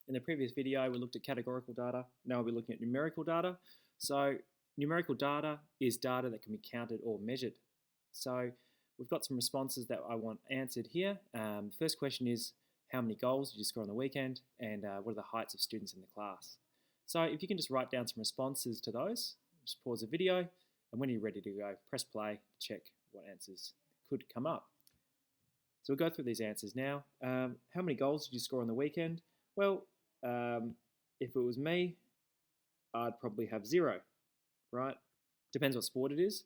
In the previous video, we looked at categorical data. Now we'll be looking at numerical data. So numerical data is data that can be counted or measured. So we've got some responses that I want answered here. The first question is, how many goals did you score on the weekend? And what are the heights of students in the class? So if you can just write down some responses to those, just pause the video, and when you're ready to go, press play to check what answers could come up. So we'll go through these answers now. How many goals did you score on the weekend? Well, if it was me, I'd probably have 0, right? Depends what sport it is.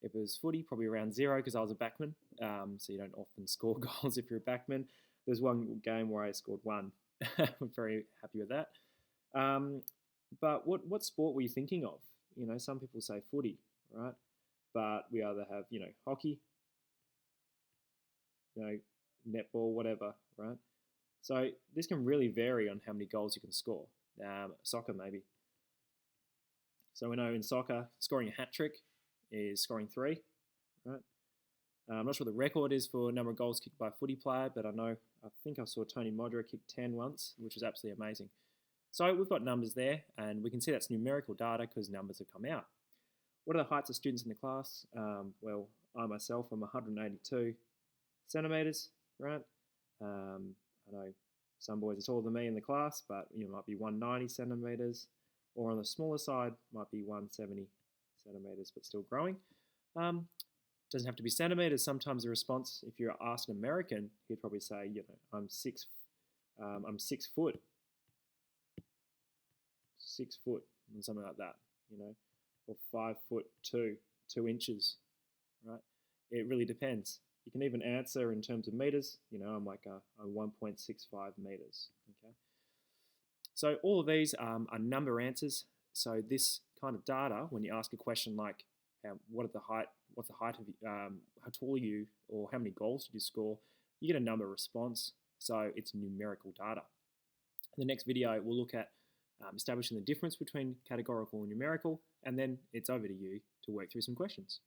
If it was footy, probably around 0 because I was a backman. So you don't often score goals if you're a backman. There's one game where I scored 1. I'm very happy with that. But what sport were you thinking of? You know, some people say footy, right? But we either have, hockey, netball, whatever, right? So this can really vary on how many goals you can score. Soccer, maybe. So we know in soccer, scoring a hat trick is scoring 3, right? I'm not sure the record is for number of goals kicked by a footy player, but I think I saw Tony Modra kick 10 once, which was absolutely amazing. So we've got numbers there, and we can see that's numerical data because numbers have come out. What are the heights of students in the class? Well, I myself am 182 centimetres, right? I know some boys are taller than me in the class, but you might be 190 centimetres, or on the smaller side, might be 170 centimetres, but still growing. Doesn't have to be centimetres. Sometimes the response, if you're asked an American, he'd probably say, I'm 6 foot. 6 foot, or something like that, or 5 foot 2 inches, right? It really depends. You can even answer in terms of meters. I'm like a 1.65 meters. Okay. So all of these are number answers. So this kind of data, when you ask a question like, what's the height of, how tall are you, or how many goals did you score, you get a number response. So it's numerical data. In the next video, we'll look at establishing the difference between categorical and numerical, and then it's over to you to work through some questions.